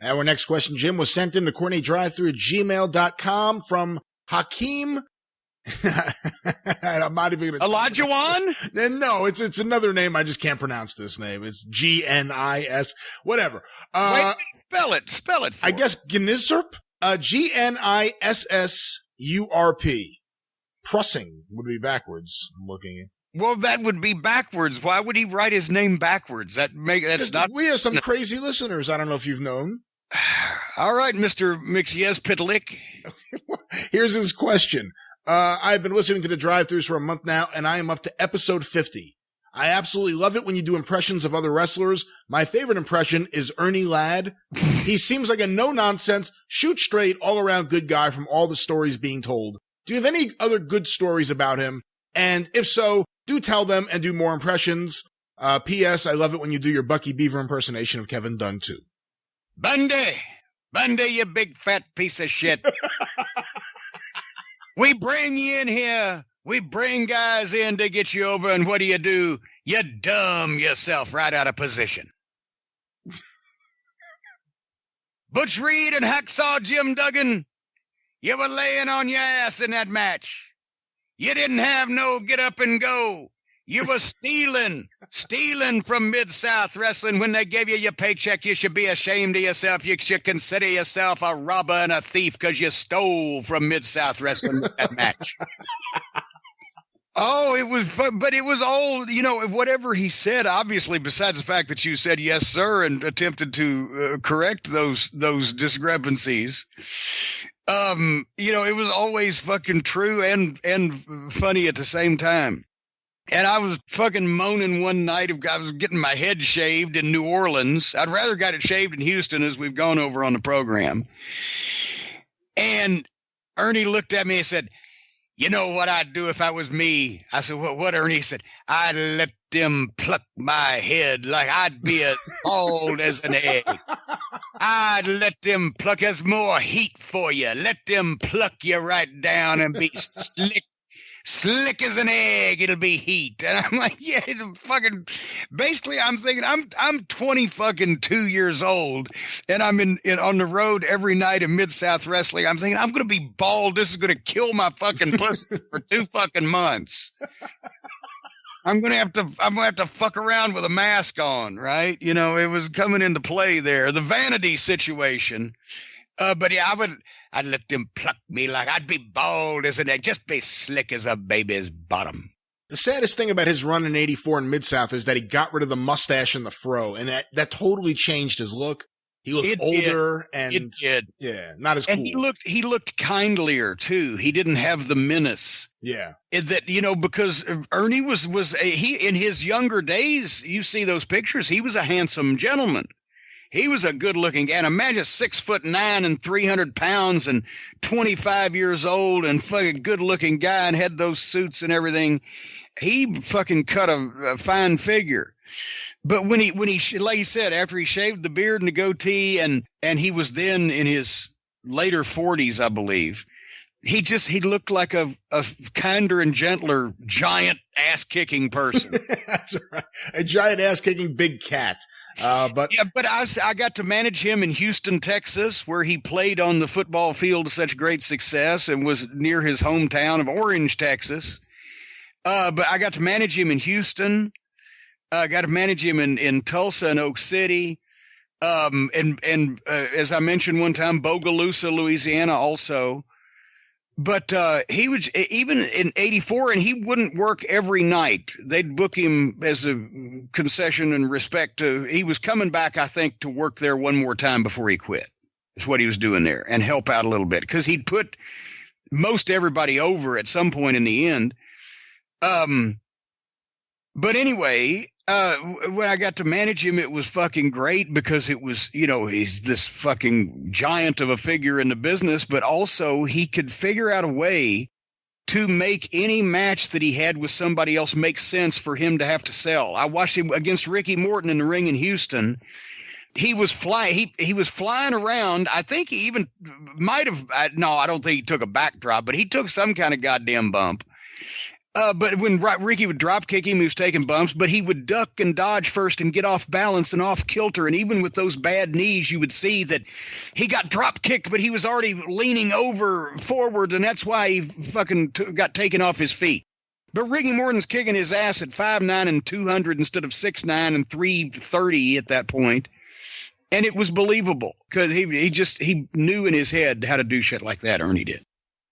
Our next question, Jim, was sent in to CornyDriveThru@gmail.com from Hakeem. I'm not even going to. Olajuwon? No, it's another name. I just can't pronounce this name. It's Gnis, whatever. Wait, spell it. Spell it for I guess Gnissurp? Gnissurp. Prussing would be backwards. I'm looking at. Well, that would be backwards. Why would he write his name backwards? That's not. We have some crazy listeners. I don't know if you've known. All right, Mr. Mixyezpitlik. Here's his question. I've been listening to the Drive-Thrus for a month now, and I am up to episode 50. I absolutely love it when you do impressions of other wrestlers. My favorite impression is Ernie Ladd. He seems like a no-nonsense, shoot straight, all-around good guy from all the stories being told. Do you have any other good stories about him? And if so, do tell them and do more impressions. P.S. I love it when you do your Bucky Beaver impersonation of Kevin Dunn, too. Bundy, you big fat piece of shit. We bring you in here. We bring guys in to get you over, and what do? You dumb yourself right out of position. Butch Reed and Hacksaw Jim Duggan, you were laying on your ass in that match. You didn't have no get up and go. You were stealing from Mid-South Wrestling. When they gave you your paycheck, you should be ashamed of yourself. You should consider yourself a robber and a thief because you stole from Mid-South Wrestling with that match. Oh, it was fun, but it was all, whatever he said, obviously, besides the fact that you said yes, sir, and attempted to correct those discrepancies. It was always fucking true and funny at the same time. And I was fucking moaning one night. I was getting my head shaved in New Orleans. I'd rather got it shaved in Houston, as we've gone over on the program. And Ernie looked at me and said, "You know what I'd do if I was me?" I said, what, Ernie? He said, "I'd let them pluck my head like I'd be as bald as an egg. I'd let them pluck us more heat for you. Let them pluck you right down and be slick as an egg. It'll be heat." And I'm like, yeah, it'll fucking, basically I'm thinking I'm 22 years old and I'm in on the road every night in Mid-South Wrestling. I'm thinking I'm going to be bald. This is going to kill my fucking pussy for 2 fucking months. I'm going to have to fuck around with a mask on, right? It was coming into play there. The vanity situation. But yeah, I'd let them pluck me like I'd be bald as an egg, just be slick as a baby's bottom. The saddest thing about his run in '84 in Mid-South is that he got rid of the mustache and the fro, and that totally changed his look. He looked older and it did. Yeah, not as cool. And he looked kindlier too. He didn't have the menace. Yeah. Because Ernie was in his younger days, you see those pictures, he was a handsome gentleman. He was a good-looking guy. And imagine 6'9" and 300 pounds and 25 years old and fucking good-looking guy and had those suits and everything. He fucking cut a fine figure. But when he like you said, after he shaved the beard and the goatee and he was then in his later 40s, I believe, he looked like a kinder and gentler giant ass-kicking person. That's right. A giant ass-kicking big cat. But I got to manage him in Houston, Texas, where he played on the football field to such great success and was near his hometown of Orange, Texas. But I got to manage him in Houston. I got to manage him in Tulsa and Oak City. And as I mentioned one time, Bogalusa, Louisiana also. But he was even in '84, and he wouldn't work every night. They'd book him as a concession and respect to. He was coming back, I think, to work there one more time before he quit. That's what he was doing there, and help out a little bit because he'd put most everybody over at some point in the end. But anyway, when I got to manage him, it was fucking great because it was, he's this fucking giant of a figure in the business, but also he could figure out a way to make any match that he had with somebody else make sense for him to have to sell. I watched him against Ricky Morton in the ring in Houston. He was he was flying around. I think he even might have, no, I don't think he took a backdrop, but he took some kind of goddamn bump. But when Ricky would drop kick him, he was taking bumps, but he would duck and dodge first and get off balance and off kilter. And even with those bad knees, you would see that he got drop kicked, but he was already leaning over forward, and that's why he fucking got taken off his feet. But Ricky Morton's kicking his ass at 5'9" and 200 instead of 6'9" and 330 at that point. And it was believable because he knew in his head how to do shit like that. Ernie did.